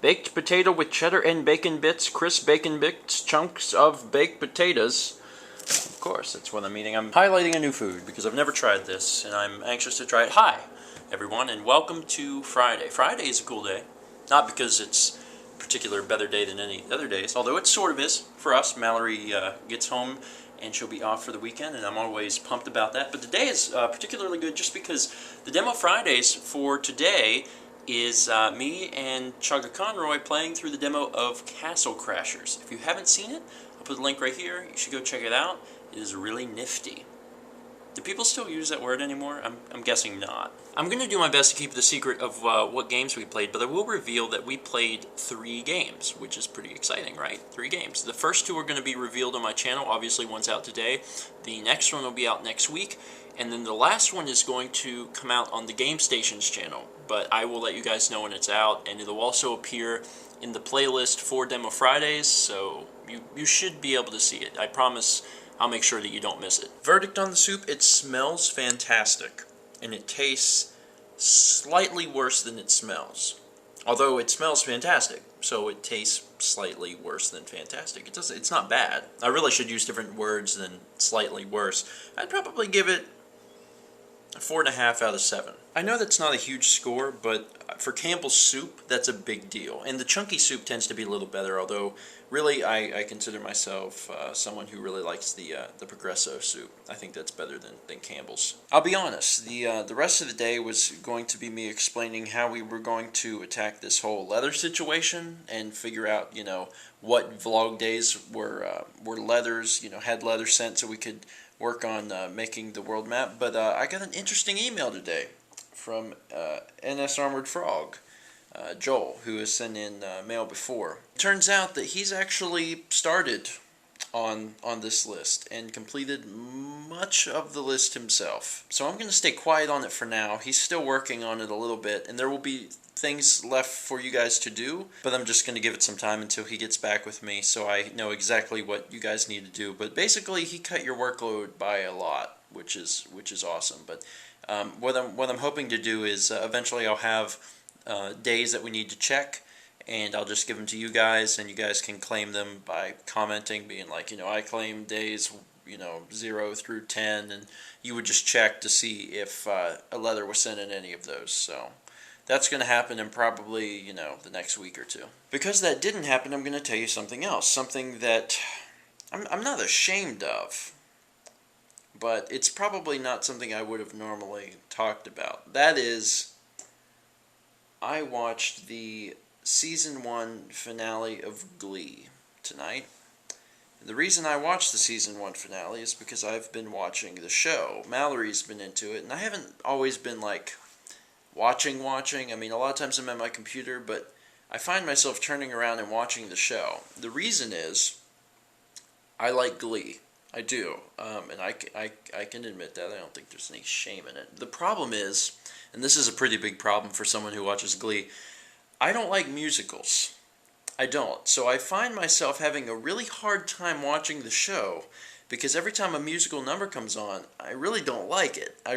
Baked potato with cheddar and bacon bits, crisp bacon bits, chunks of baked potatoes. Of course, that's what I'm eating. I'm highlighting a new food because I've never tried this and I'm anxious to try it. Hi, everyone, and welcome to Friday. Friday is a cool day. Not because it's a particular better day than any other days, although it sort of is for us. Mallory gets home and she'll be off for the weekend, and I'm always pumped about that. But today is particularly good just because the Demo Fridays for today is me and Chugga Conroy playing through the demo of Castle Crashers. If you haven't seen it, I'll put the link right here. You should go check it out. It is really nifty. Do people still use that word anymore? I'm guessing not. I'm going to do my best to keep the secret of what games we played, but I will reveal that we played 3 games, which is pretty exciting, right? 3 games. The first 2 are going to be revealed on my channel. Obviously, one's out today. The next one will be out next week. And then the last one is going to come out on the Game Station's channel. But I will let you guys know when it's out, and it'll also appear in the playlist for Demo Fridays, so you should be able to see it. I promise I'll make sure that you don't miss it. Verdict on the soup: it smells fantastic, and it tastes slightly worse than it smells. Although it smells fantastic, so it tastes slightly worse than fantastic. It's not bad. I really should use different words than slightly worse. I'd probably give it a 4.5 out of 7. I know that's not a huge score, but for Campbell's soup, that's a big deal. And the chunky soup tends to be a little better, although really I consider myself someone who really likes the Progresso soup. I think that's better than Campbell's. I'll be honest, the rest of the day was going to be me explaining how we were going to attack this whole leather situation and figure out, what vlog days were leathers, had leather scent so we could work on making the world map. But I got an interesting email today from NS Armored Frog, Joel, who has sent in mail before. Turns out that he's actually started on this list and completed much of the list himself. So I'm going to stay quiet on it for now. He's still working on it a little bit, and there will be things left for you guys to do, but I'm just going to give it some time until he gets back with me so I know exactly what you guys need to do. But basically, he cut your workload by a lot, which is awesome. But what I'm hoping to do is eventually I'll have days that we need to check, and I'll just give them to you guys, and you guys can claim them by commenting, being like, I claim days 0 through 10, and you would just check to see if a letter was sent in any of those. So that's going to happen in probably, the next week or 2. Because that didn't happen, I'm going to tell you something else, something that I'm not ashamed of, but it's probably not something I would have normally talked about. That is, I watched the Season 1 finale of Glee tonight. The reason I watched the Season 1 finale is because I've been watching the show. Mallory's been into it, and I haven't always been, watching. I mean, a lot of times I'm at my computer, but I find myself turning around and watching the show. The reason is, I like Glee. I do, and I can admit that. I don't think there's any shame in it. The problem is, and this is a pretty big problem for someone who watches Glee, I don't like musicals. I don't. So I find myself having a really hard time watching the show because every time a musical number comes on, I really don't like it. I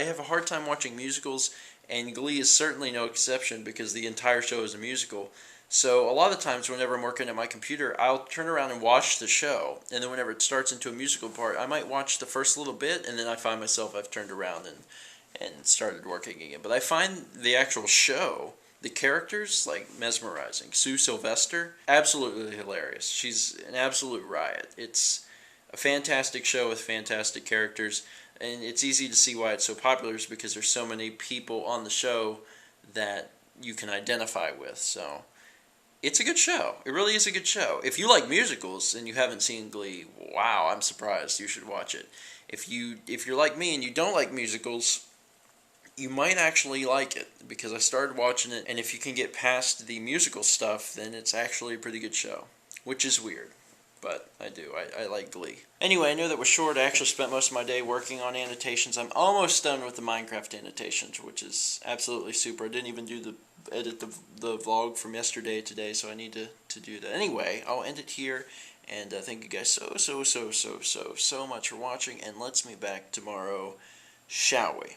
have a hard time watching musicals, and Glee is certainly no exception because the entire show is a musical. So a lot of times whenever I'm working at my computer, I'll turn around and watch the show, and then whenever it starts into a musical part, I might watch the first little bit, and then I find myself I've turned around and started working again. But I find the actual show, the characters, mesmerizing. Sue Sylvester, absolutely hilarious. She's an absolute riot. It's a fantastic show with fantastic characters, and it's easy to see why it's so popular is because there's so many people on the show that you can identify with. So it's a good show. It really is a good show. If you like musicals and you haven't seen Glee, wow, I'm surprised. You should watch it. If you're like me and you don't like musicals, you might actually like it because I started watching it, and if you can get past the musical stuff, then it's actually a pretty good show, which is weird, but I do. I like Glee. Anyway, I know that was short. I actually spent most of my day working on annotations. I'm almost done with the Minecraft annotations, which is absolutely super. I didn't even edit the vlog from yesterday today, so I need to do that. Anyway, I'll end it here, and thank you guys so much for watching, and let's meet back tomorrow, shall we?